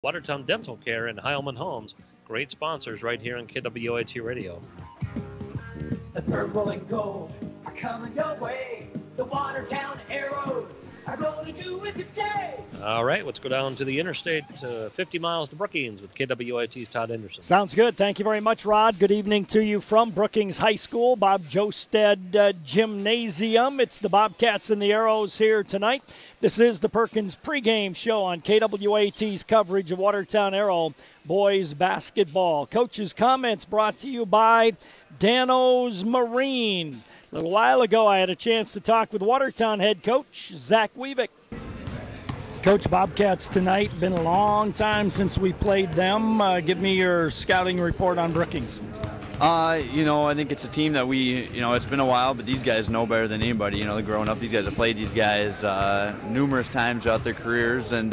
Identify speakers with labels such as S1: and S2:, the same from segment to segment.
S1: Watertown Dental Care, and Heilman Homes. Great sponsors right here on KWAT Radio.
S2: The purple and gold are coming your way. The Watertown Arrows are going to do it today.
S1: All right, let's go down to the interstate, 50 miles to Brookings with KWAT's Todd Anderson.
S3: Sounds good. Thank you very much, Rod. Good evening to you from Brookings High School, Bob Josted Gymnasium. It's the Bobcats and the Arrows here tonight. This is the Perkins pregame show on KWAT's coverage of Watertown Arrow boys basketball. Coach's comments brought to you by Dano's Marine. A little while ago, I had a chance to talk with Watertown head coach Zach Weavick. Coach, Bobcats tonight. Been a long time since we played them. Give me your scouting report on Brookings.
S4: I think it's a team that it's been a while, but these guys know better than anybody. Growing up, these guys have played these guys numerous times throughout their careers, and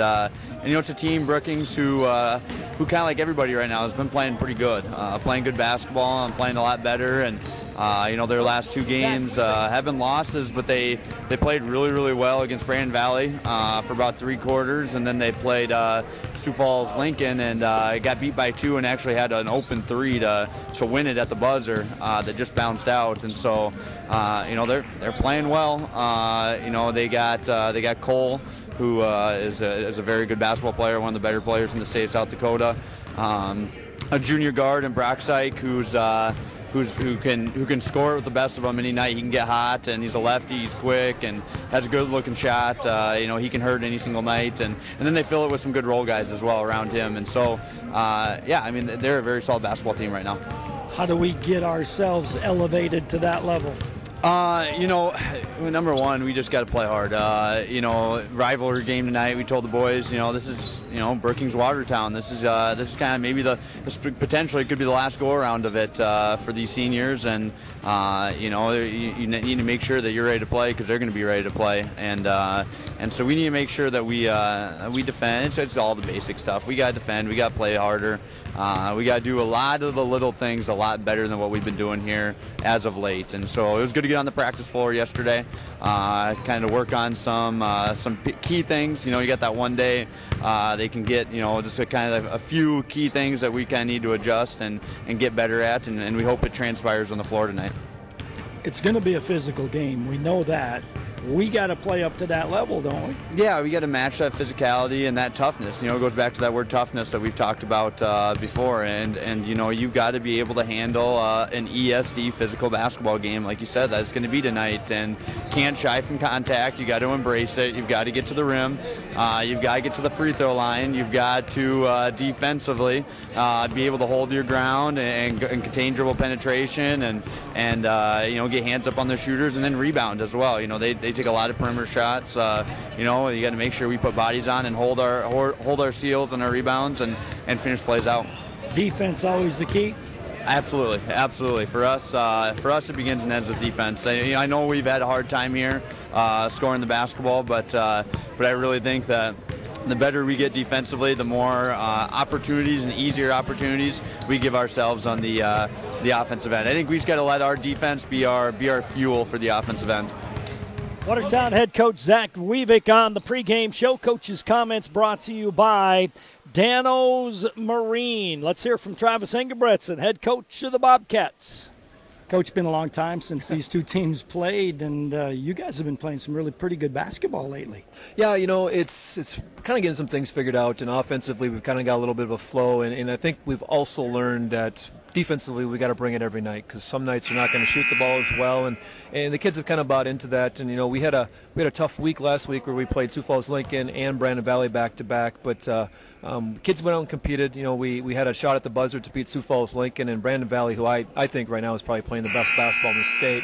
S4: it's a team, Brookings, who kind of like everybody right now has been playing pretty good, playing good basketball and playing a lot better, and their last two games have been losses, but they played really, really well against Brandon Valley for about 3 quarters, and then they played Sioux Falls Lincoln and got beat by 2 and actually had an open 3 to win it at the buzzer that just bounced out. And so they're playing well. They got Cole, who is a very good basketball player, one of the better players in the state of South Dakota. A junior guard in Brocksyke who can score with the best of them any night. He can get hot, and he's a lefty. He's quick and has a good-looking shot. He can hurt any single night, and then they fill it with some good role guys as well around him. And so, they're a very solid basketball team right now.
S3: How do we get ourselves elevated to that level?
S4: Number one, we just got to play hard. Rivalry game tonight. We told the boys, this is, Brookings Watertown. This is kind of maybe this potentially could be the last go around of it for these seniors, and you need to make sure that you're ready to play because they're going to be ready to play, and so we need to make sure that we defend. It's all the basic stuff. We got to defend. We got to play harder. We got to do a lot of the little things a lot better than what we've been doing here as of late, and so it was good to get on the practice floor yesterday, kind of work on some key things. You got that one day they can get just a few key things that we kind of need to adjust and get better at, and we hope it transpires on the floor tonight.
S3: It's going to be a physical game. We know that. We got to play up to that level, don't we?
S4: Yeah, we got to match that physicality and that toughness. It goes back to that word toughness that we've talked about before. And you've got to be able to handle an ESD physical basketball game, like you said, that's going to be tonight. And can't shy from contact. You got to embrace it. You've got to get to the rim. You've got to get to the free throw line. You've got to defensively be able to hold your ground and contain dribble penetration and get hands up on the shooters and then rebound as well. They take a lot of perimeter shots. You got to make sure we put bodies on and hold our seals and our rebounds and finish plays out.
S3: Defense always the key.
S4: Absolutely. For us, it begins and ends with defense. I know we've had a hard time here scoring the basketball, but I really think that the better we get defensively, the more opportunities and easier opportunities we give ourselves on the offensive end. I think we've got to let our defense be our fuel for the offensive end.
S3: Watertown head coach Zach Weavick on the pregame show. Coach's comments brought to you by Dano's Marine. Let's hear from Travis Engebretson, head coach of the Bobcats. Coach, been a long time since these two teams played, and you guys have been playing some really pretty good basketball lately.
S5: Yeah, it's kind of getting some things figured out, and offensively we've kind of got a little bit of a flow, and I think we've also learned that defensively we got to bring it every night because some nights you're not going to shoot the ball as well, and the kids have kind of bought into that. And we had a tough week last week where we played Sioux Falls Lincoln and Brandon Valley back to back, but kids went out and competed. We had a shot at the buzzer to beat Sioux Falls Lincoln, and Brandon Valley, who I think right now is probably playing the best basketball in the state,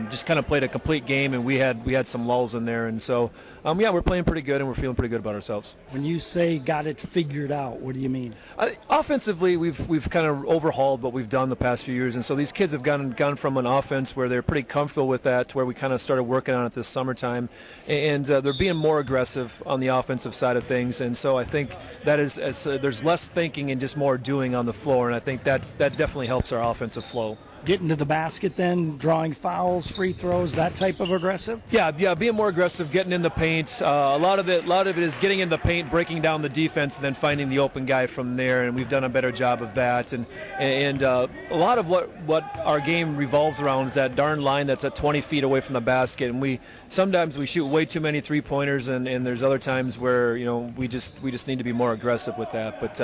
S5: just kind of played a complete game, and we had some lulls in there, and so we're playing pretty good and we're feeling pretty good about ourselves.
S3: When you say got it figured out, what do you mean?
S5: Offensively, we've kind of overhauled what we've done the past few years, and so these kids have gone from an offense where they're pretty comfortable with that to where we kind of started working on it this summertime, and they're being more aggressive on the offensive side of things, and so I think that is there's less thinking and just more doing on the floor, and I think that definitely helps our offensive flow.
S3: Getting to the basket then, drawing fouls, free throws, that type of aggressive?
S5: Yeah, being more aggressive, getting in the paint. A lot of it is getting in the paint, breaking down the defense, and then finding the open guy from there. And we've done a better job of that. And a lot of what our game revolves around is that darn line that's at 20 feet away from the basket. And sometimes we shoot way too many 3-pointers, and there's other times where we just need to be more aggressive with that. But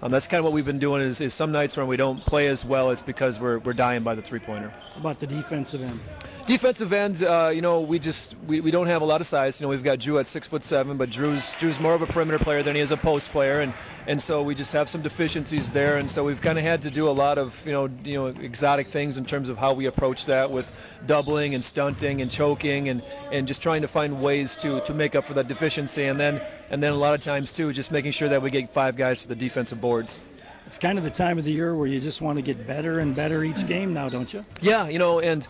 S5: that's kind of what we've been doing. Is some nights when we don't play as well, it's because we're dying by the 3-pointer.
S3: How about the defensive end?
S5: Defensive end, we don't have a lot of size. We've got Drew at 6'7", but Drew's more of a perimeter player than he is a post player, and so we just have some deficiencies there, and so we've kind of had to do a lot of exotic things in terms of how we approach that with doubling and stunting and choking and just trying to find ways to make up for that deficiency, and then a lot of times too just making sure that we get 5 guys to the defensive boards.
S3: It's kind of the time of the year where you just want to get better and better each game now, don't you?
S5: Yeah, and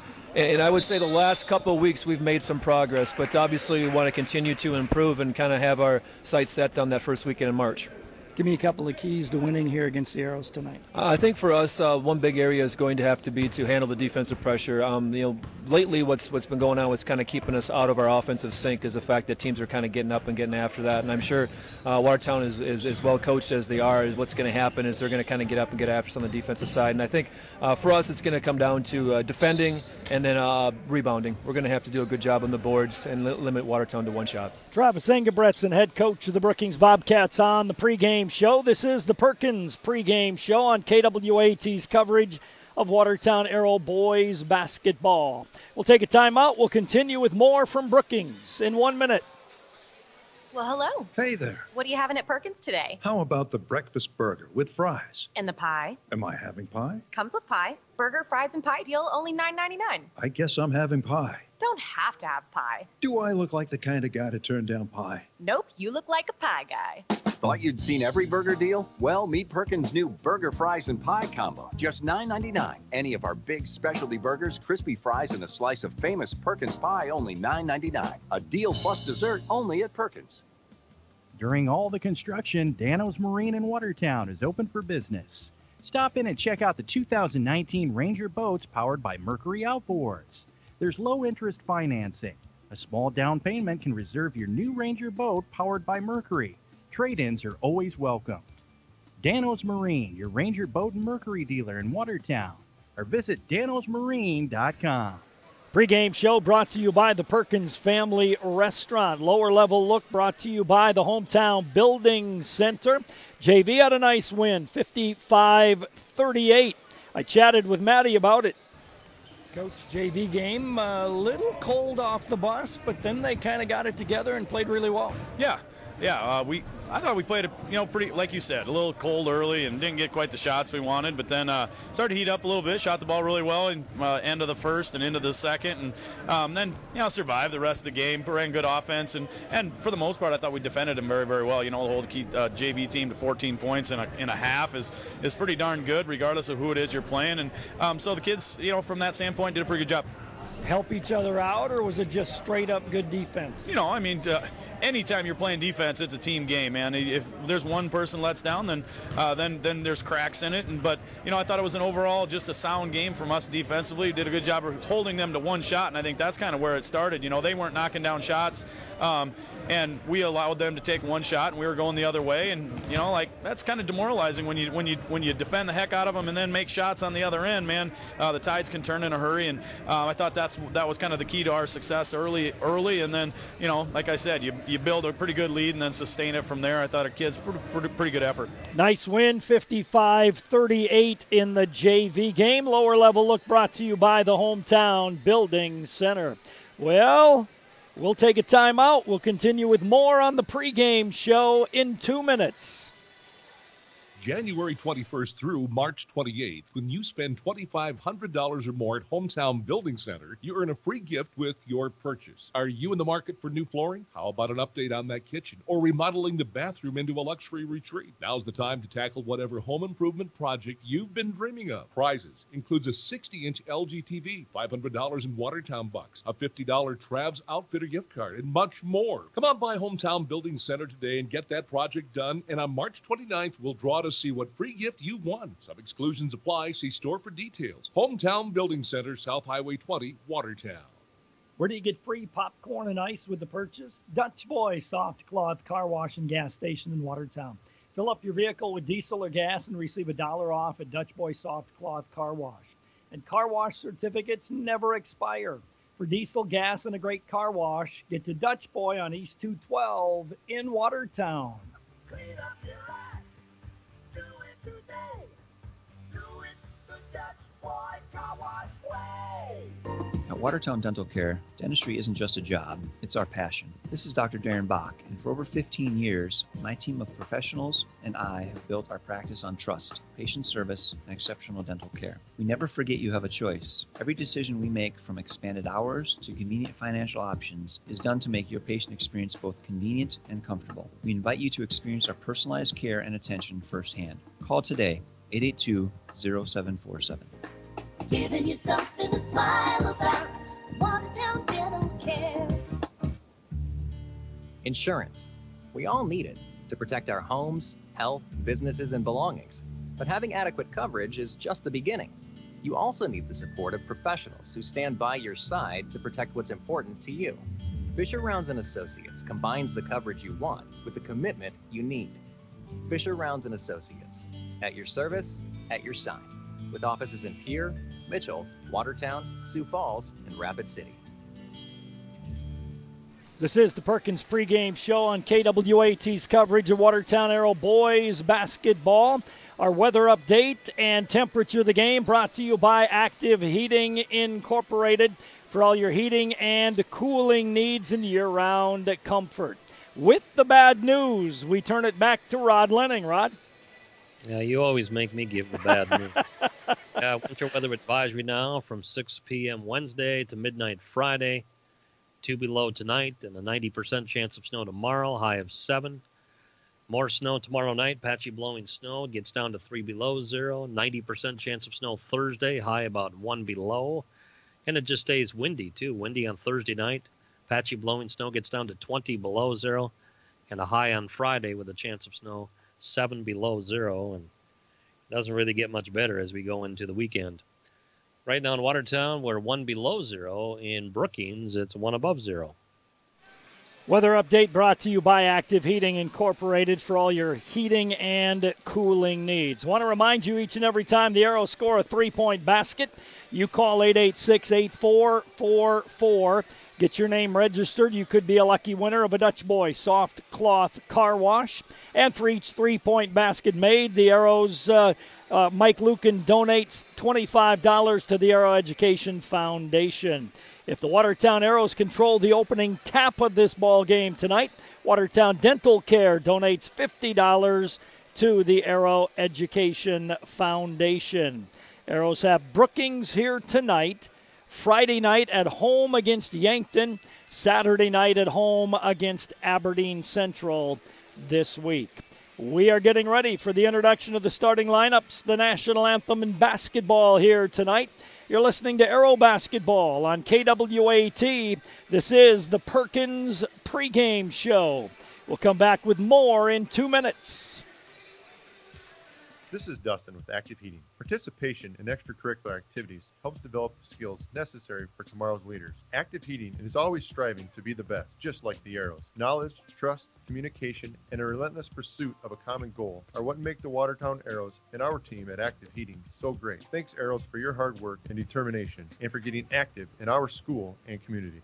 S5: I would say the last couple of weeks we've made some progress, but obviously we want to continue to improve and kind of have our sights set on that first weekend in March.
S3: Give me a couple of keys to winning here against the Arrows tonight.
S5: I think for us, one big area is going to have to be to handle the defensive pressure. Lately what's been going on, what's kind of keeping us out of our offensive sync is the fact that teams are kind of getting up and getting after that. And I'm sure Watertown is as well coached as they are. What's going to happen is they're going to kind of get up and get after us on the defensive side. And I think for us, it's going to come down to defending and then rebounding. We're going to have to do a good job on the boards and limit Watertown to one shot.
S3: Travis Engebretson, head coach of the Brookings Bobcats, on the pregame show. This is the Perkins pregame show on KWAT's coverage of Watertown Arrow boys basketball. We'll take a timeout. We'll continue with more from Brookings in 1 minute.
S6: Well, hello.
S7: Hey there.
S6: What are you having at Perkins today?
S7: How about the breakfast burger with fries?
S6: And the pie?
S7: Am I having pie?
S6: Comes with pie. Burger, fries, and pie deal, only $9.99.
S7: I guess I'm having pie.
S6: Don't have to have pie.
S7: Do I look like the kind of guy to turn down pie?
S6: Nope, you look like a pie guy.
S8: Thought you'd seen every burger deal? Well, meet Perkins' new burger, fries, and pie combo. Just $9.99. Any of our big specialty burgers, crispy fries, and a slice of famous Perkins pie, only $9.99. A deal plus dessert only at Perkins.
S9: During all the construction, Dano's Marine in Watertown is open for business. Stop in and check out the 2019 Ranger boats powered by Mercury Outboards. There's low-interest financing. A small down payment can reserve your new Ranger boat powered by Mercury. Trade-ins are always welcome. Dano's Marine, your Ranger boat and Mercury dealer in Watertown. Or visit danosmarine.com.
S3: Pre-game show brought to you by the Perkins Family Restaurant. Lower level look brought to you by the Hometown Building Center. JV had a nice win, 55-38. I chatted with Maddie about it. Coach, JV game, a little cold off the bus, but then they kind of got it together and played really well.
S10: Yeah. I thought we played it, pretty, like you said, a little cold early and didn't get quite the shots we wanted, but then started to heat up a little bit, shot the ball really well in end of the first and into the second, and then survived the rest of the game, ran good offense, and for the most part, I thought we defended them very, very well. The whole JV team to 14 points in a half is pretty darn good, regardless of who it is you're playing, and so the kids, from that standpoint, did a pretty good job.
S3: Help each other out, or was it just straight up good defense?
S10: Anytime you're playing defense, it's a team game, man. If there's one person lets down, then there's cracks in it. But I thought it was an overall just a sound game from us defensively. Did a good job of holding them to one shot, and I think that's kind of where it started. They weren't knocking down shots, and we allowed them to take one shot, and we were going the other way. And that's kind of demoralizing when you defend the heck out of them and then make shots on the other end, man. The tides can turn in a hurry, and I thought that was kind of the key to our success early, and then like I said, you build a pretty good lead and then sustain it from there. I thought our kids pretty good effort.
S3: Nice win, 55-38 in the JV game. Lower level look brought to you by the Hometown Building Center. Well, we'll take a timeout. We'll continue with more on the pregame show in 2 minutes.
S11: January 21st through March 28th, when you spend $2,500 or more at Hometown Building Center, you earn a free gift with your purchase. Are you in the market for new flooring? How about an update on that kitchen or remodeling the bathroom into a luxury retreat? Now's the time to tackle whatever home improvement project you've been dreaming of. Prizes includes a 60-inch LG TV, $500 in Watertown bucks, a $50 Travs Outfitter gift card, and much more. Come on by Hometown Building Center today and get that project done, and on March 29th, we'll draw it to see what free gift you won. Some exclusions apply. See store for details. Hometown Building Center, South Highway 20, Watertown.
S3: Where do you get free popcorn and ice with the purchase? Dutch Boy Soft Cloth Car Wash and Gas Station in Watertown. Fill up your vehicle with diesel or gas and receive $1 off at Dutch Boy Soft Cloth Car Wash. And car wash certificates never expire. For diesel, gas, and a great car wash, get to Dutch Boy on East 212 in Watertown.
S2: Clean up your act. Do it today. Do it the Dutch Boy Car Wash way.
S12: At Watertown Dental Care, dentistry isn't just a job, it's our passion. This is Dr. Darren Bach, and for over 15 years, my team of professionals and I have built our practice on trust, patient service, and exceptional dental care. We never forget you have a choice. Every decision we make, from expanded hours to convenient financial options, is done to make your patient experience both convenient and comfortable. We invite you to experience our personalized care and attention firsthand. Call today, 882-0747.
S2: Giving you something to smile about. Watertown Dental Care.
S13: Insurance. We all need it to protect our homes, health, businesses, and belongings. But having adequate coverage is just the beginning. You also need the support of professionals who stand by your side to protect what's important to you. Fisher Rounds & Associates combines the coverage you want with the commitment you need. Fisher Rounds & Associates. At your service, at your side. With offices in Pierre, Mitchell, Watertown, Sioux Falls, and Rapid City.
S3: This is the Perkins pregame show on KWAT's coverage of Watertown Arrow boys basketball. Our weather update and temperature of the game brought to you by Active Heating Incorporated for all your heating and cooling needs and year-round comfort. With the bad news, we turn it back to Rod Lenning. Rod?
S1: Yeah, you always make me give the bad news. Winter weather advisory now from 6 p.m. Wednesday to midnight Friday. 2 below tonight and a 90% chance of snow tomorrow, high of 7. More snow tomorrow night, patchy blowing snow, gets down to 3 below 0. 90% chance of snow Thursday, high about 1 below. And it just stays windy, too. Windy on Thursday night. Patchy blowing snow gets down to 20 below 0. And a high on Friday with a chance of snow 7 below 0. And it doesn't really get much better as we go into the weekend. Right now in Watertown, we're 1 below 0. In Brookings, it's 1 above 0.
S3: Weather update brought to you by Active Heating Incorporated for all your heating and cooling needs. Want to remind you each and every time the Arrows score a three-point basket, you call 886-8444. Get your name registered. You could be a lucky winner of a Dutch Boy Soft Cloth Car Wash. And for each three-point basket made, the Arrows, Mike Lucan donates $25 to the Arrow Education Foundation. If the Watertown Arrows control the opening tap of this ball game tonight, Watertown Dental Care donates $50 to the Arrow Education Foundation. Arrows have Brookings here tonight. Friday night at home against Yankton. Saturday night at home against Aberdeen Central this week. We are getting ready for the introduction of the starting lineups, the national anthem in basketball here tonight. You're listening to Arrow Basketball on KWAT. This is the Perkins pregame show. We'll come back with more in 2 minutes.
S14: This is Dustin with Active Heating. Participation in extracurricular activities helps develop the skills necessary for tomorrow's leaders. Active Heating is always striving to be the best, just like the Arrows. Knowledge, trust, communication, and a relentless pursuit of a common goal are what make the Watertown Arrows and our team at Active Heating so great. Thanks, Arrows, for your hard work and determination, and for getting active in our school and community.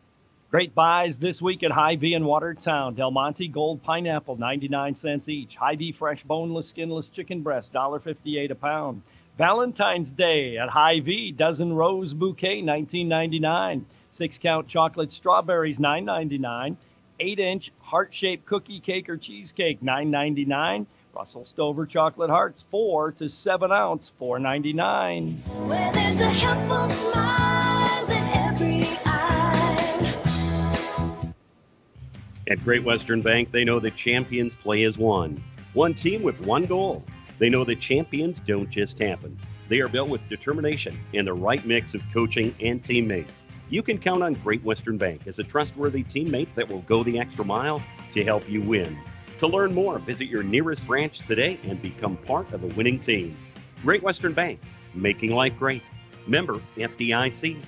S9: Great buys this week at Hy-Vee in Watertown. Del Monte Gold Pineapple, 99 cents each. Hy-Vee Fresh Boneless Skinless Chicken Breast, $1.58 a pound. Valentine's Day at Hy-Vee Dozen Rose Bouquet, $19.99. 6-count chocolate strawberries, $9.99. 8-inch heart-shaped cookie cake or cheesecake, $9.99. Russell Stover Chocolate Hearts, 4 to 7 ounce, $4.99.
S2: Where there's a helpful smile in every eye.
S15: At Great Western Bank, they know that champions play as one. One team with one goal. They know that champions don't just happen. They are built with determination and the right mix of coaching and teammates. You can count on Great Western Bank as a trustworthy teammate that will go the extra mile to help you win. To learn more, visit your nearest branch today and become part of a winning team. Great Western Bank, making life great. Member FDIC.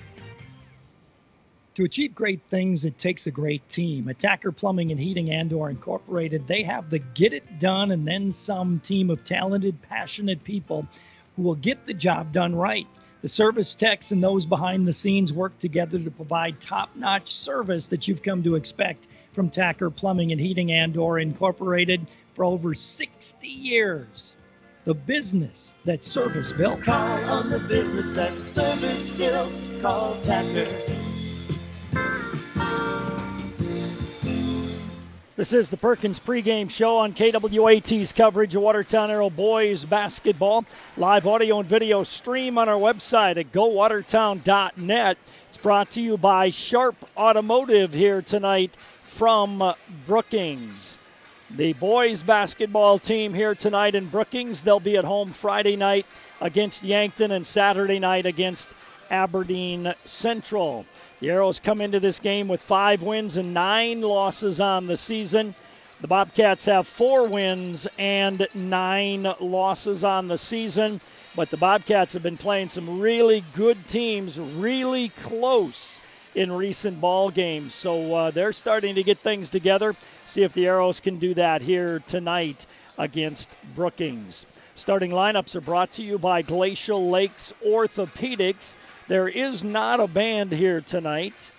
S3: To achieve great things, it takes a great team. Attacker Plumbing and Heating Andor Incorporated, they have the get it done and then some team of talented, passionate people who will get the job done right. The service techs and those behind the scenes work together to provide top-notch service that you've come to expect from Tacker Plumbing and Heating Andor Incorporated for over 60 years. The business that service built.
S2: Call on the business that service built. Call Tacker.
S3: This is the Perkins pregame show on KWAT's coverage of Watertown Arrow boys basketball. Live audio and video stream on our website at gowatertown.net. It's brought to you by Sharp Automotive here tonight from Brookings. The boys basketball team here tonight in Brookings. They'll be at home Friday night against Yankton and Saturday night against Aberdeen Central. The Arrows come into this game with 5 wins and 9 losses on the season. The Bobcats have 4 wins and 9 losses on the season, but the Bobcats have been playing some really good teams, really close in recent ball games. So they're starting to get things together. See if the Arrows can do that here tonight against Brookings. Starting lineups are brought to you by Glacial Lakes Orthopedics. There is not a band here tonight.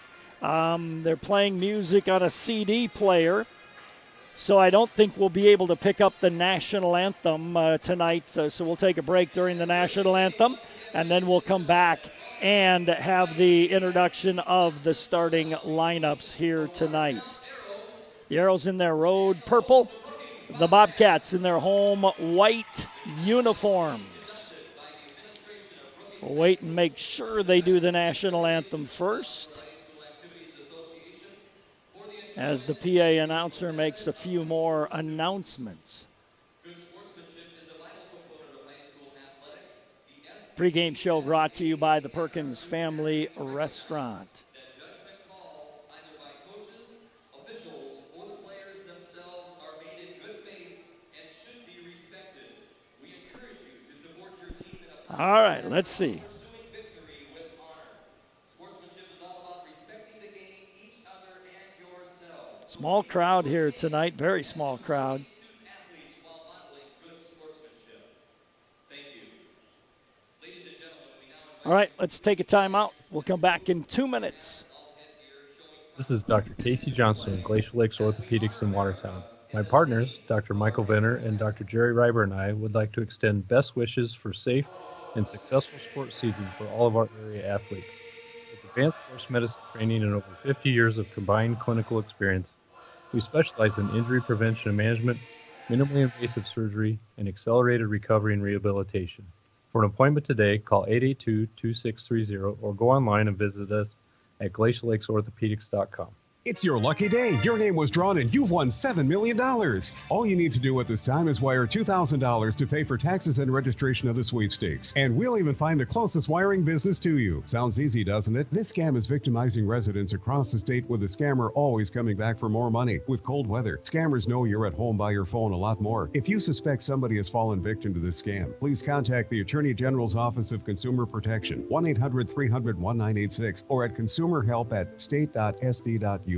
S3: They're playing music on a CD player, so I don't think we'll be able to pick up the national anthem tonight. So we'll take a break during the national anthem, and then we'll come back and have the introduction of the starting lineups here tonight. The Arrows in their road purple, the Bobcats in their home white uniforms. We'll wait and make sure they do the national anthem first, as the PA announcer makes a few more announcements. Pre-game show brought to you by the Perkins Family Restaurant. All right, let's see. Small crowd here tonight, very small crowd. All right, let's take a timeout. We'll come back in 2 minutes.
S16: This is Dr. Casey Johnson of Glacial Lakes Orthopedics in Watertown. My partners, Dr. Michael Venner and Dr. Jerry Reiber, and I would like to extend best wishes for safe and successful sports season for all of our area athletes. With advanced sports medicine training and over 50 years of combined clinical experience, we specialize in injury prevention and management, minimally invasive surgery, and accelerated recovery and rehabilitation. For an appointment today, call 882-2630 or go online and visit us at glaciallakes.orthopedics.com.
S17: It's your lucky day. Your name was drawn and you've won $7 million. All you need to do at this time is wire $2,000 to pay for taxes and registration of the sweepstakes. And we'll even find the closest wiring business to you. Sounds easy, doesn't it? This scam is victimizing residents across the state, with the scammer always coming back for more money. With cold weather, scammers know you're at home by your phone a lot more. If you suspect somebody has fallen victim to this scam, please contact the Attorney General's Office of Consumer Protection, 1-800-300-1986, or at consumerhelp@state.sd.us.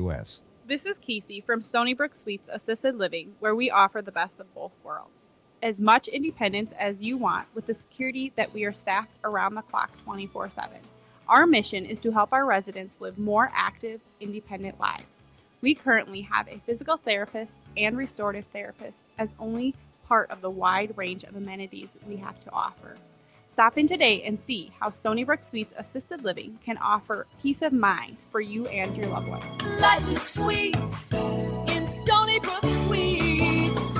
S18: This is Casey from Stony Brook Suites Assisted Living, where we offer the best of both worlds. As much independence as you want, with the security that we are staffed around the clock 24/7. Our mission is to help our residents live more active, independent lives. We currently have a physical therapist and restorative therapist as only part of the wide range of amenities we have to offer. Stop in today and see how Stony Brook Suites Assisted Living can offer peace of mind for you and your loved ones.
S2: Life is sweet in Stony Brook Suites.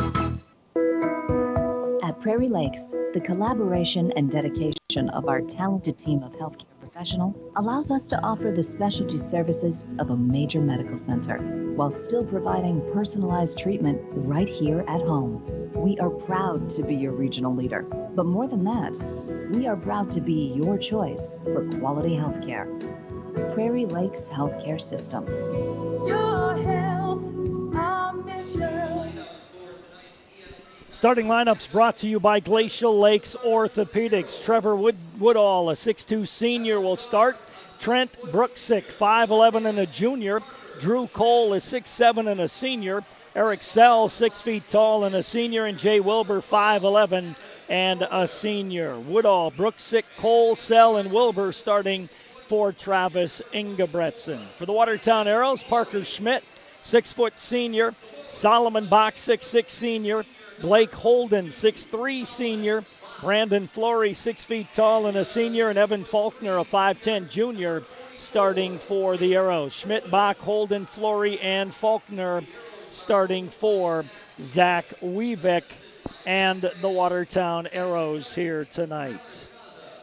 S19: At Prairie Lakes, the collaboration and dedication of our talented team of healthcare professionals allows us to offer the specialty services of a major medical center while still providing personalized treatment right here at home. We are proud to be your regional leader, but more than that, we are proud to be your choice for quality healthcare. Prairie Lakes Healthcare System.
S2: Your health, our mission.
S3: Starting lineups brought to you by Glacial Lakes Orthopedics. Trevor Woodall, a 6'2 senior, will start. Trent Brooksick, 5'11 and a junior. Drew Cole is 6'7 and a senior. Eric Sell, 6 feet tall and a senior. And Jay Wilbur, 5'11 and a senior. Woodall, Brooksick, Cole, Sell, and Wilbur starting for Travis Ingebretson. For the Watertown Arrows, Parker Schmidt, 6-foot senior. Solomon Bach, 6'6 senior. Blake Holden, 6'3 senior. Brandon Flory, 6 feet tall and a senior. And Evan Faulkner, a 5'10 junior, starting for the Arrows. Schmidt, Bach, Holden, Flory, and Faulkner starting for Zach Weevick and the Watertown Arrows here tonight.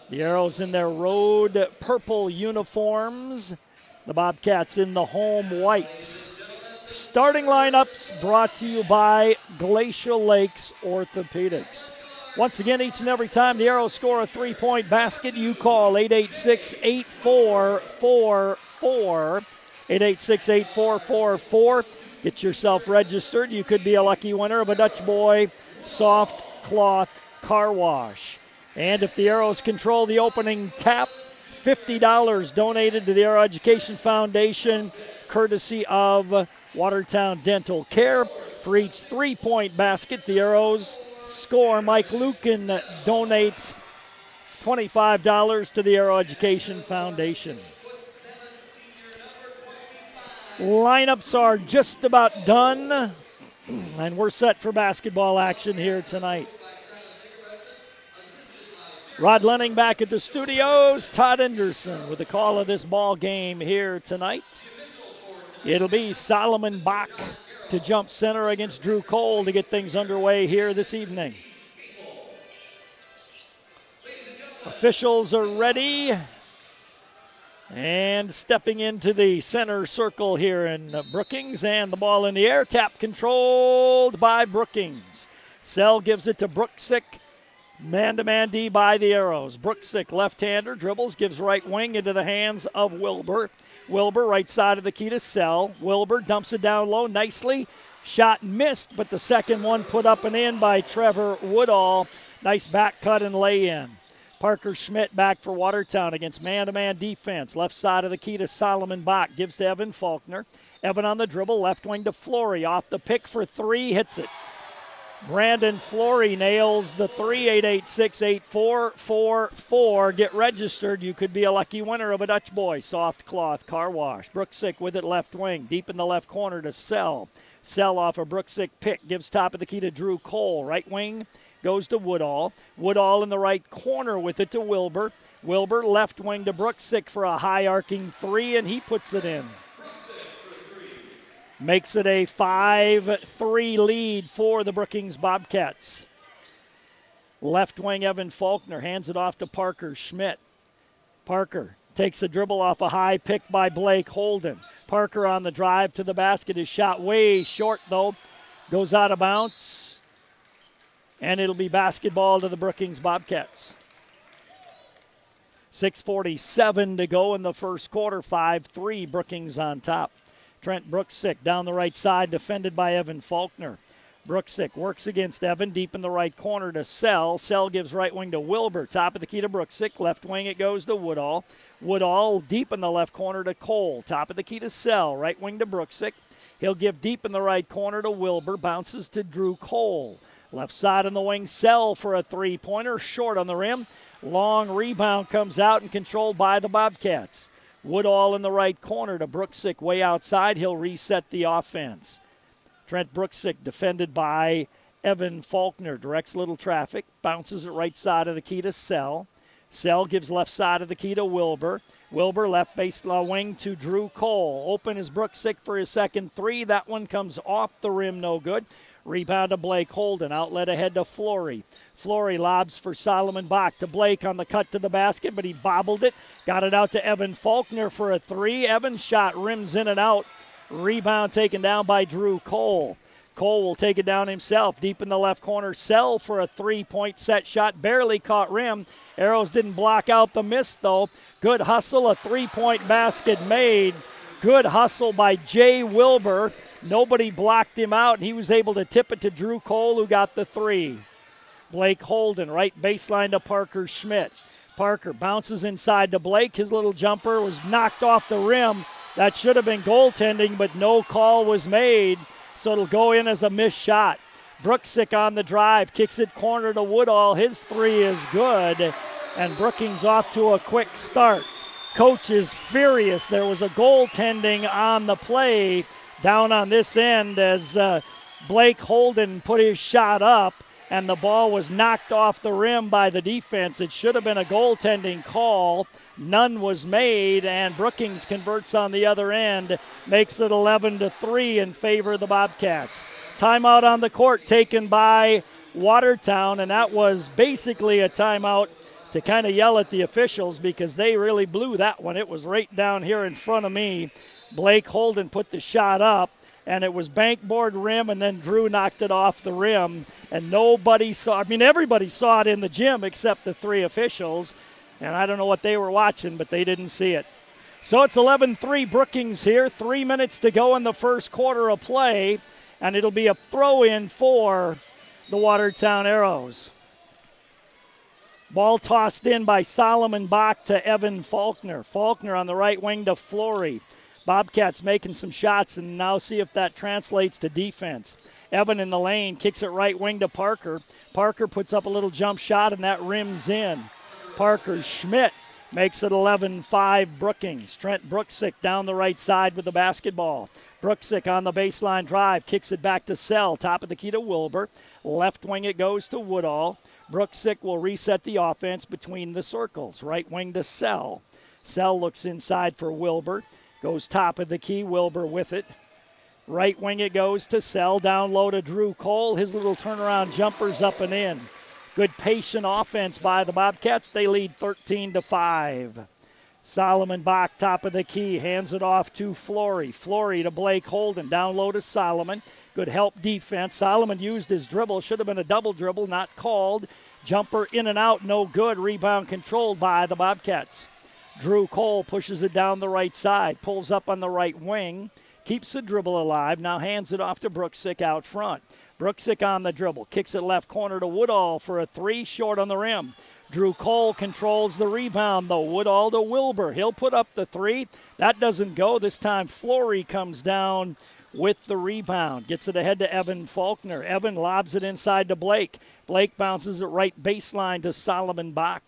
S3: The Arrows in their road purple uniforms. The Bobcats in the home whites. Starting lineups brought to you by Glacial Lakes Orthopedics. Once again, each and every time the Arrows score a three-point basket, you call 886-8444. 886-8444. Get yourself registered. You could be a lucky winner of a Dutch Boy soft cloth car wash. And if the Arrows control the opening tap, $50 donated to the Arrow Education Foundation, courtesy of Watertown Dental Care. For each three-point basket the Arrows score, Mike Lucan donates $25 to the Arrow Education Foundation. Lineups are just about done, and we're set for basketball action here tonight. Rod Lenning back at the studios. Todd Anderson with the call of this ball game here tonight. It'll be Solomon Bach to jump center against Drew Cole to get things underway here this evening. Officials are ready. And stepping into the center circle here in Brookings, and the ball in the air. Tap controlled by Brookings. Sell gives it to Brooksick. Man-to-man D by the Arrows. Brooksick, left-hander, dribbles, gives right wing into the hands of Wilbur. Wilbur, right side of the key to Sell. Wilbur dumps it down low nicely. Shot missed, but the second one put up and in by Trevor Woodall. Nice back cut and lay-in. Parker Schmidt back for Watertown against man-to-man defense. Left side of the key to Solomon Bach. Gives to Evan Faulkner. Evan on the dribble, left wing to Flory. Off the pick for three, hits it. Brandon Flory nails the three. 886-8444. Get registered. You could be a lucky winner of a Dutch Boy soft cloth car wash. Brooksick with it left wing. Deep in the left corner to Sell. Sell off a Brooksick pick. Gives top of the key to Drew Cole. Right wing goes to Woodall. Woodall in the right corner with it to Wilbur. Wilbur left wing to Brooksick for a high arcing three, and he puts it in. Makes it a 5-3 lead for the Brookings Bobcats. Left wing Evan Faulkner hands it off to Parker Schmidt. Parker takes a dribble off a high pick by Blake Holden. Parker on the drive to the basket. His shot way short, though. Goes out of bounds. And it'll be basketball to the Brookings Bobcats. 6:47 to go in the first quarter. 5-3, Brookings on top. Trent Brooksick down the right side, defended by Evan Faulkner. Brooksick works against Evan, deep in the right corner to Sell. Sell gives right wing to Wilbur. Top of the key to Brooksick. Left wing it goes to Woodall. Woodall deep in the left corner to Cole. Top of the key to Sell. Right wing to Brooksick. He'll give deep in the right corner to Wilbur. Bounces to Drew Cole. Left side on the wing, Sell for a three-pointer. Short on the rim. Long rebound comes out and controlled by the Bobcats. Woodall in the right corner to Brooksick way outside. He'll reset the offense. Trent Brooksick defended by Evan Faulkner. Directs little traffic. Bounces it right side of the key to Sell. Sell gives left side of the key to Wilbur. Wilbur left base wing to Drew Cole. Open is Brooksick for his second three. That one comes off the rim, no good. Rebound to Blake Holden. Outlet ahead to Flory. Flory lobs for Solomon Bach to Blake on the cut to the basket, but he bobbled it. Got it out to Evan Faulkner for a three. Evan's shot rims in and out. Rebound taken down by Drew Cole. Cole will take it down himself. Deep in the left corner, Sell for a three-point set shot. Barely caught rim. Arrows didn't block out the miss, though. Good hustle, a three-point basket made. Good hustle by Jay Wilbur. Nobody blocked him out, and he was able to tip it to Drew Cole, who got the 3. Blake Holden, right baseline to Parker Schmidt. Parker bounces inside to Blake. His little jumper was knocked off the rim. That should have been goaltending, but no call was made, so it'll go in as a missed shot. Brooksick on the drive, kicks it corner to Woodall. His 3 is good, and Brookings off to a quick start. Coach is furious. There was a goaltending on the play down on this end as Blake Holden put his shot up, and the ball was knocked off the rim by the defense. It should have been a goaltending call. None was made, and Brookings converts on the other end, makes it 11-3 in favor of the Bobcats. Timeout on the court taken by Watertown, and that was basically a timeout to kind of yell at the officials because they really blew that one. It was right down here in front of me. Blake Holden put the shot up, and it was bankboard rim, and then Drew knocked it off the rim, and nobody saw. I mean, everybody saw it in the gym except the 3 officials, and I don't know what they were watching, but they didn't see it. So it's 11-3 Brookings here. 3 minutes to go in the first quarter of play, and it'll be a throw-in for the Watertown Arrows. Ball tossed in by Solomon Bach to Evan Faulkner. Faulkner on the right wing to Flory. Bobcats making some shots, and now see if that translates to defense. Evan in the lane, kicks it right wing to Parker. Parker puts up a little jump shot, and that rims in. Parker Schmidt makes it 11-5 Brookings. Trent Brooksick down the right side with the basketball. Brooksick on the baseline drive, kicks it back to Sell. Top of the key to Wilbur. Left wing it goes to Woodall. Brooksick will reset the offense between the circles. Right wing to Sell. Sell looks inside for Wilbur. Goes top of the key, Wilbur with it. Right wing it goes to Sell. Down low to Drew Cole. His little turnaround jumper's up and in. Good patient offense by the Bobcats. They lead 13-5. Solomon Bach, top of the key, hands it off to Flory. Flory to Blake Holden. Down low to Solomon. Good help defense. Solomon used his dribble. Should have been a double dribble, not called. Jumper in and out, no good. Rebound controlled by the Bobcats. Drew Cole pushes it down the right side. Pulls up on the right wing. Keeps the dribble alive. Now hands it off to Brooksick out front. Brooksick on the dribble. Kicks it left corner to Woodall for a 3, short on the rim. Drew Cole controls the rebound, though. Woodall to Wilbur. He'll put up the 3. That doesn't go. This time Flory comes down with the rebound. Gets it ahead to Evan Faulkner. Evan lobs it inside to Blake. Blake bounces it right baseline to Solomon Bach.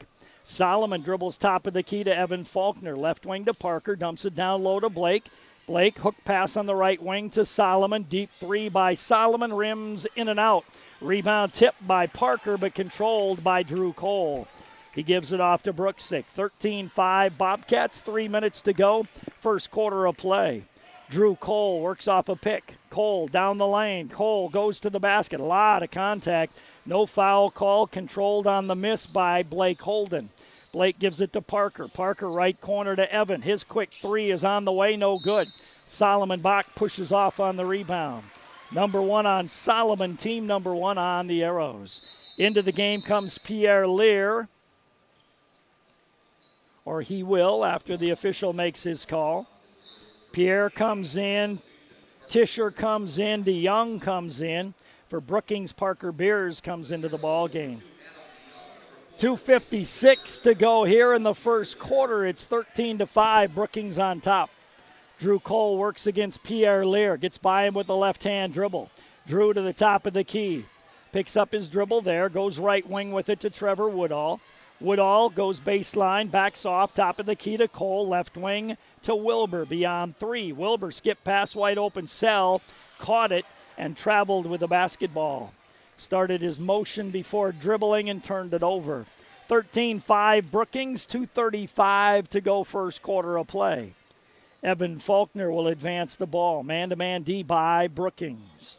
S3: Solomon dribbles top of the key to Evan Faulkner. Left wing to Parker. Dumps it down low to Blake. Blake, hook pass on the right wing to Solomon. Deep 3 by Solomon. Rims in and out. Rebound tipped by Parker, but controlled by Drew Cole. He gives it off to Brooksick. 13-5 Bobcats. 3 minutes to go. First quarter of play. Drew Cole works off a pick. Cole down the lane. Cole goes to the basket. A lot of contact. No foul call. Controlled on the miss by Blake Holden. Blake gives it to Parker. Parker right corner to Evan. His quick 3 is on the way. No good. Solomon Bach pushes off on the rebound. Number 1 on Solomon. Team number 1 on the Arrows. Into the game comes Pierre Lear. Or he will after the official makes his call. Pierre comes in. Tischer comes in. DeYoung comes in. For Brookings, Parker Beers comes into the ball game. 2:56 to go here in the first quarter. It's 13-5. Brookings on top. Drew Cole works against Pierre Lear. Gets by him with a left-hand dribble. Drew to the top of the key. Picks up his dribble there. Goes right wing with it to Trevor Woodall. Woodall goes baseline. Backs off. Top of the key to Cole. Left wing to Wilbur. Beyond 3. Wilbur skipped past wide open Sell. Caught it and traveled with the basketball. Started his motion before dribbling and turned it over. 13-5 Brookings. 2:35 to go first quarter of play. Evan Faulkner will advance the ball. Man-to-man D by Brookings.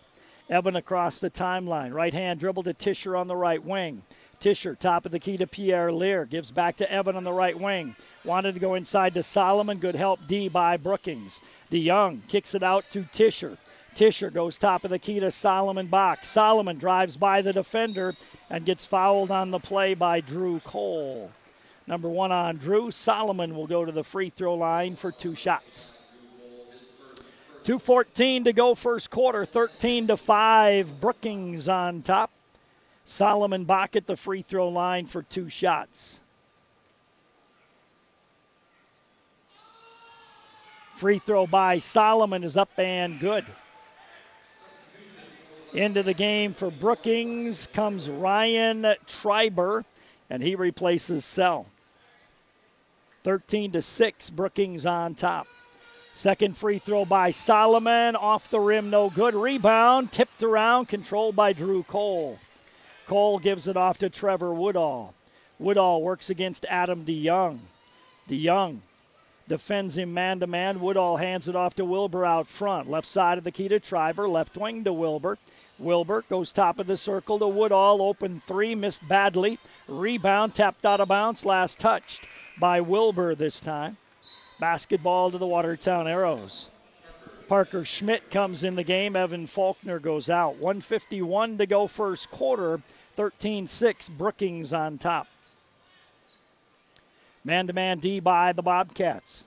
S3: Evan across the timeline. Right-hand dribble to Tischer on the right wing. Tischer, top of the key to Pierre Lear. Gives back to Evan on the right wing. Wanted to go inside to Solomon. Good help D by Brookings. DeYoung kicks it out to Tischer. Tischer goes top of the key to Solomon Bach. Solomon drives by the defender and gets fouled on the play by Drew Cole. Number 1 on Drew. Solomon will go to the free throw line for 2 shots. 2:14 to go first quarter, 13-5. Brookings on top. Solomon Bach at the free throw line for 2 shots. Free throw by Solomon is up and good. Into the game for Brookings comes Ryan Treiber, and he replaces Sell. 13-6, Brookings on top. Second free throw by Solomon, off the rim, no good. Rebound, tipped around, controlled by Drew Cole. Cole gives it off to Trevor Woodall. Woodall works against Adam DeYoung. DeYoung defends him man-to-man. Woodall hands it off to Wilbur out front. Left side of the key to Treiber, left wing to Wilbur. Wilbur goes top of the circle to Woodall. Open 3, missed badly. Rebound, tapped out of bounds, last touched by Wilbur this time. Basketball to the Watertown Arrows. Parker Schmidt comes in the game. Evan Faulkner goes out. 1:51 to go first quarter. 13-6, Brookings on top. Man-to-man D by the Bobcats.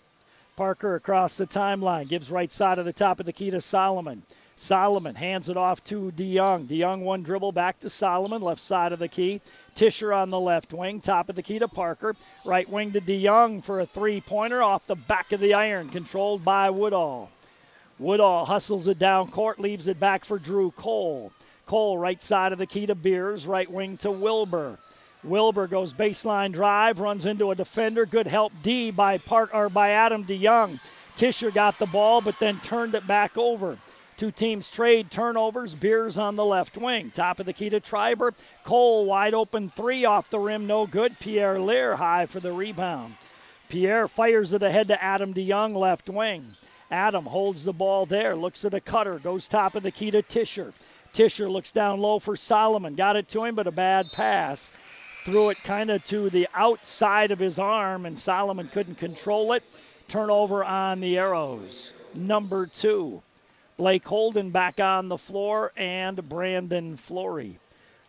S3: Parker across the timeline. Gives right side of the top of the key to Solomon. Solomon hands it off to DeYoung. DeYoung one dribble back to Solomon. Left side of the key. Tischer on the left wing. Top of the key to Parker. Right wing to DeYoung for a three-pointer off the back of the iron. Controlled by Woodall. Woodall hustles it down court. Leaves it back for Drew Cole. Cole right side of the key to Beers. Right wing to Wilbur. Wilbur goes baseline drive, runs into a defender. Good help D by Adam DeYoung. Tischer got the ball, but then turned it back over. Two teams trade turnovers. Beers on the left wing. Top of the key to Treiber. Cole wide open 3 off the rim, no good. Pierre Lear high for the rebound. Pierre fires it ahead to Adam DeYoung, left wing. Adam holds the ball there, looks at a cutter, goes top of the key to Tischer. Tischer looks down low for Solomon. Got it to him, but a bad pass. Threw it kind of to the outside of his arm, and Solomon couldn't control it. Turnover on the Arrows. Number 2. Blake Holden back on the floor, and Brandon Flory.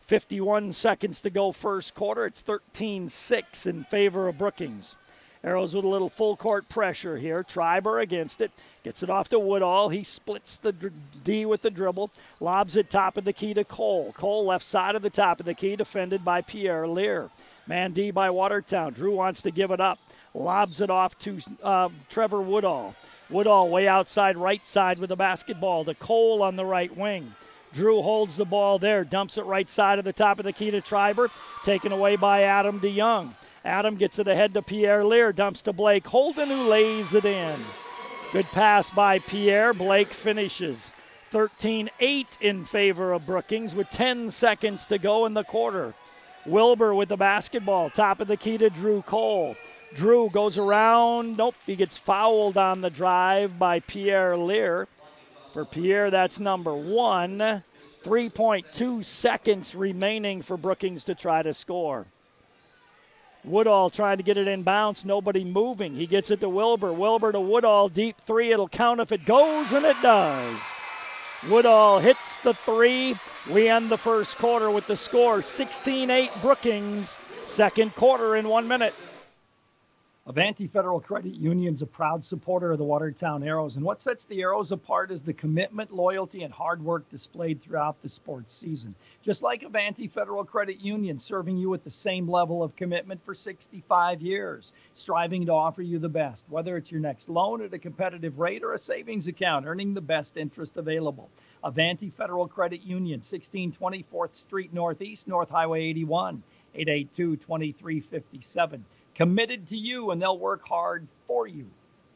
S3: 51 seconds to go first quarter. It's 13-6 in favor of Brookings. Arrows with a little full court pressure here. Treiber against it. Gets it off to Woodall. He splits the D with the dribble. Lobs it top of the key to Cole. Cole left side of the top of the key, defended by Pierre Lear. Man D by Watertown. Drew wants to give it up. Lobs it off to Trevor Woodall. Woodall way outside right side with the basketball to Cole on the right wing. Drew holds the ball there. Dumps it right side of the top of the key to Treiber. Taken away by Adam DeYoung. Adam gets it ahead to Pierre Lear. Dumps to Blake Holden, who lays it in. Good pass by Pierre. Blake finishes. 13-8 in favor of Brookings with 10 seconds to go in the quarter. Wilbur with the basketball. Top of the key to Drew Cole. Drew goes around. Nope, he gets fouled on the drive by Pierre Lear. For Pierre, that's number 1. 3.2 seconds remaining for Brookings to try to score. Woodall trying to get it in bounce. Nobody moving. He gets it to Wilbur. Wilbur to Woodall. Deep 3. It'll count if it goes, and it does. Woodall hits the 3. We end the first quarter with the score 16-8 Brookings. Second quarter in 1 minute. Avanti Federal Credit Union's a proud supporter of the Watertown Arrows, and what sets the Arrows apart is the commitment, loyalty, and hard work displayed throughout the sports season. Just like Avanti Federal Credit Union, serving you with the same level of commitment for 65 years, striving to offer you the best, whether it's your next loan at a competitive rate or a savings account, earning the best interest available. Avanti Federal Credit Union, 1620 4th Street Northeast, North Highway 81, 882-2357. Committed to you, and they'll work hard for you.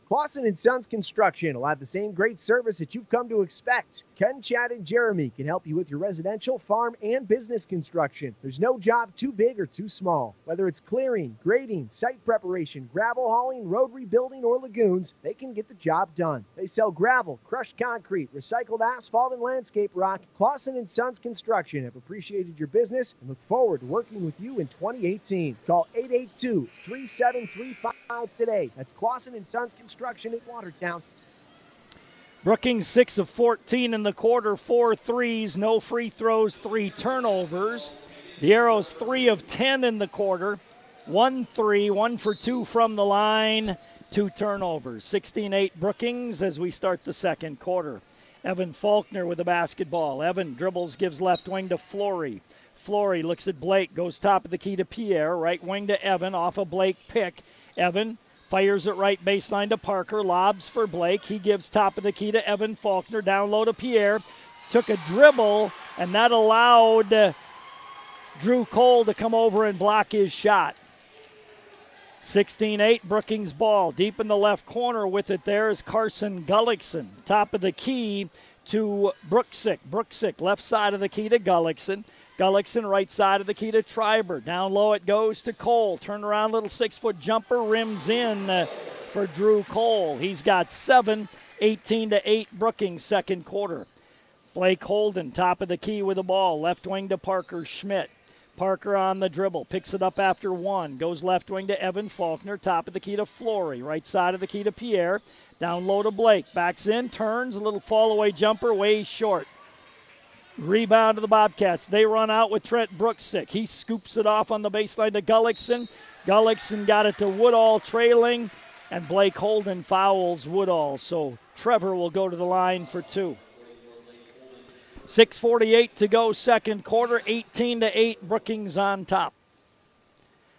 S20: Clausen & Sons Construction will have the same great service that you've come to expect. Ken, Chad, and Jeremy can help you with your residential, farm, and business construction. There's no job too big or too small. Whether it's clearing, grading, site preparation, gravel hauling, road rebuilding, or lagoons, they can get the job done. They sell gravel, crushed concrete, recycled asphalt, and landscape rock. Clausen & Sons Construction have appreciated your business and look forward to working with you in 2018. Call 882-3735 today. That's Clausen & Sons Construction at Watertown.
S3: Brookings 6 of 14 in the quarter, 4 threes, no free throws, 3 turnovers. The Arrows 3 of 10 in the quarter, 1 3, 1 for 2 from the line. 2 turnovers. 16-8 Brookings as we start the second quarter. Evan Faulkner with the basketball. Evan dribbles, gives left wing to Flory. Flory looks at Blake, goes top of the key to Pierre. Right wing to Evan, off a Blake pick. Evan fires it right baseline to Parker, lobs for Blake. He gives top of the key to Evan Faulkner, down low to Pierre. Took a dribble, and that allowed Drew Cole to come over and block his shot. 16-8 Brookings ball. Deep in the left corner with it there is Carson Gullickson. Top of the key to Brooksick. Brooksick left side of the key to Gullickson. Gullickson right side of the key to Triber. Down low it goes to Cole. Turn around, little 6-foot jumper, rims in for Drew Cole. He's got 7, 18-8 Brookings second quarter. Blake Holden top of the key with the ball. Left wing to Parker Schmidt. Parker on the dribble, picks it up after 1, goes left wing to Evan Faulkner, top of the key to Flory, right side of the key to Pierre, down low to Blake, backs in, turns, a little fall away jumper, way short. Rebound to the Bobcats. They run out with Trent Brooksick. He scoops it off on the baseline to Gullickson. Gullickson got it to Woodall trailing, and Blake Holden fouls Woodall, so Trevor will go to the line for 2. 6:48 to go, second quarter, 18-8, Brookings on top.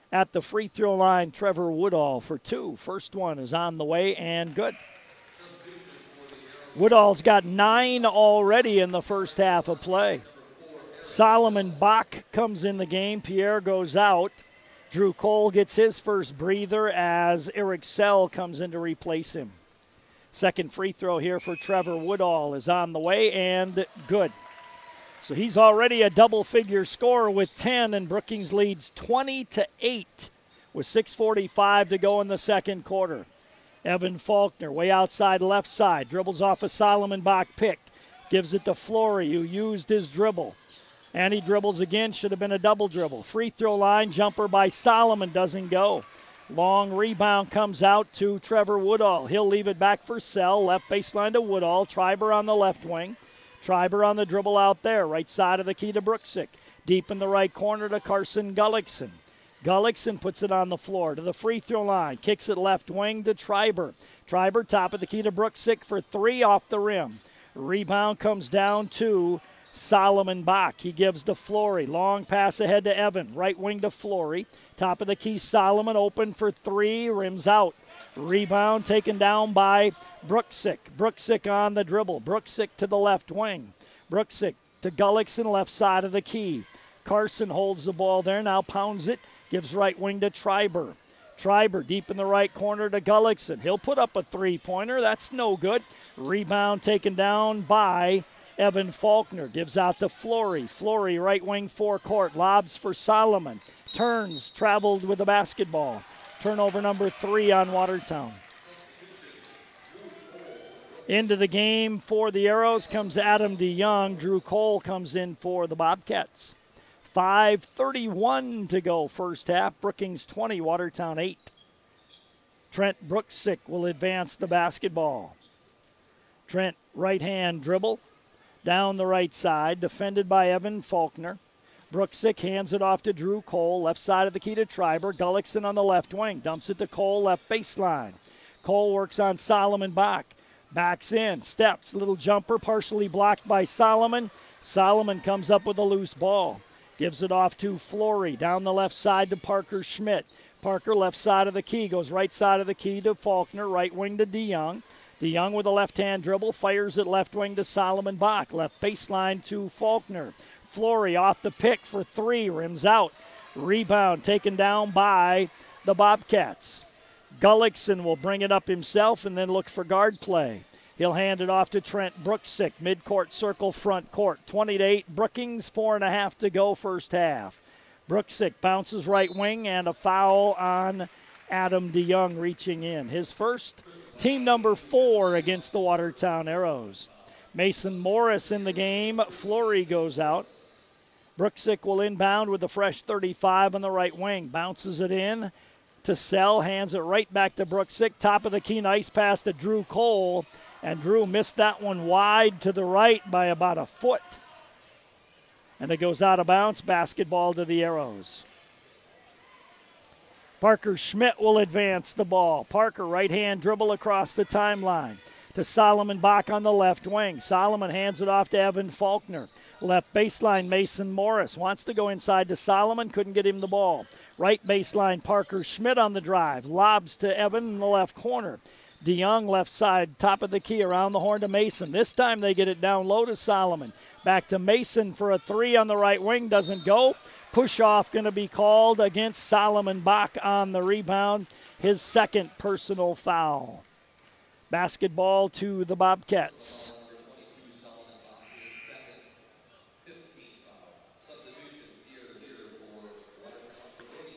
S3: At the free throw line, Trevor Woodall for 2. First one is on the way and good. Woodall's got 9 already in the first half of play. Solomon Bach comes in the game. Pierre goes out. Drew Cole gets his first breather as Eric Sell comes in to replace him. Second free throw here for Trevor Woodall is on the way and good. So he's already a double-figure scorer with 10, and Brookings leads 20-8 with 6:45 to go in the second quarter. Evan Faulkner way outside left side, dribbles off a Solomon Bach pick, gives it to Flory, who used his dribble. And he dribbles again, should have been a double dribble. Free throw line, jumper by Solomon, doesn't go. Long rebound comes out to Trevor Woodall. He'll leave it back for Sell. Left baseline to Woodall. Triber on the left wing. Triber on the dribble out there. Right side of the key to Brooksick. Deep in the right corner to Carson Gullickson. Gullickson puts it on the floor to the free throw line. Kicks it left wing to Triber. Triber top of the key to Brooksick for 3 off the rim. Rebound comes down to Solomon Bach. He gives to Flory. Long pass ahead to Evan. Right wing to Flory. Top of the key, Solomon open for 3. Rims out. Rebound taken down by Brooksick. Brooksick on the dribble. Brooksick to the left wing. Brooksick to Gullickson, left side of the key. Carson holds the ball there. Now pounds it. Gives right wing to Triber. Triber deep in the right corner to Gullickson. He'll put up a 3-pointer. That's no good. Rebound taken down by Evan Faulkner. Gives out to Flory. Flory right wing forecourt. Lobs for Solomon. Turns, traveled with the basketball. Turnover number 3 on Watertown. Into the game for the Arrows comes Adam DeYoung. Drew Cole comes in for the Bobcats. 5:31 to go first half. Brookings 20, Watertown 8. Trent Brooksick will advance the basketball. Trent right hand dribble down the right side, defended by Evan Faulkner. Brooksick hands it off to Drew Cole, left side of the key to Triber. Gullickson on the left wing, dumps it to Cole, left baseline. Cole works on Solomon Bach. Backs in, steps, little jumper, partially blocked by Solomon. Solomon comes up with a loose ball. Gives it off to Flory, down the left side to Parker Schmidt. Parker left side of the key, goes right side of the key to Faulkner, right wing to DeYoung. DeYoung with a left-hand dribble, fires it left wing to Solomon Bach. Left baseline to Faulkner. Flory off the pick for 3, rims out. Rebound taken down by the Bobcats. Gullickson will bring it up himself and then look for guard play. He'll hand it off to Trent Brooksick, midcourt circle, front court. 20-8, Brookings, 4.5 to go first half. Brooksick bounces right wing and a foul on Adam DeYoung reaching in. His first, team number 4 against the Watertown Arrows. Mason Morris in the game. Flory goes out. Brooksick will inbound with a fresh 35 on the right wing. Bounces it in to Sell. Hands it right back to Brooksick. Top of the key, nice pass to Drew Cole. And Drew missed that one wide to the right by about a foot. And it goes out of bounds. Basketball to the Arrows. Parker Schmidt will advance the ball. Parker, right-hand dribble across the timeline to Solomon Bach on the left wing. Solomon hands it off to Evan Faulkner. Left baseline, Mason Morris wants to go inside to Solomon, couldn't get him the ball. Right baseline, Parker Schmidt on the drive. Lobs to Evan in the left corner. DeYoung left side, top of the key, around the horn to Mason. This time they get it down low to Solomon. Back to Mason for a three on the right wing, doesn't go. Push-off going to be called against Solomon Bach on the rebound. His second personal foul. Basketball to the Bobcats.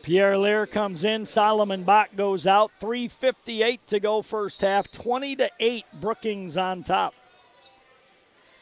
S3: Pierre Lear comes in. Solomon Bach goes out. 3:58 to go first half. 20-8 Brookings on top.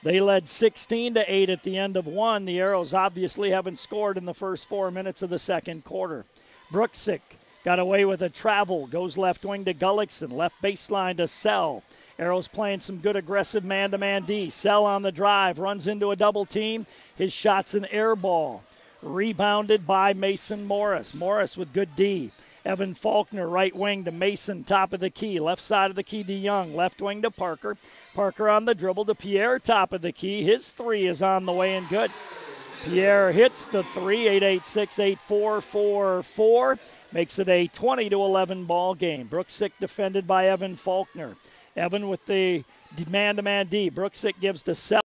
S3: They led 16-8 at the end of one. The Arrows obviously haven't scored in the first 4 minutes of the second quarter. Brooksick got away with a travel. Goes left wing to Gullickson. Left baseline to Sell. Arrows playing some good aggressive man-to-man D. Sell on the drive. Runs into a double team. His shot's an air ball. Rebounded by Mason Morris. Morris with good D. Evan Faulkner, right wing to Mason, top of the key. Left side of the key to Young. Left wing to Parker. Parker on the dribble to Pierre, top of the key. His three is on the way and good. Pierre hits the three, 8-8-6-8-4-4-4. Makes it a 20-11 ball game. Brooksick defended by Evan Faulkner. Evan with the man-to-man D. Brooksick gives to Sell.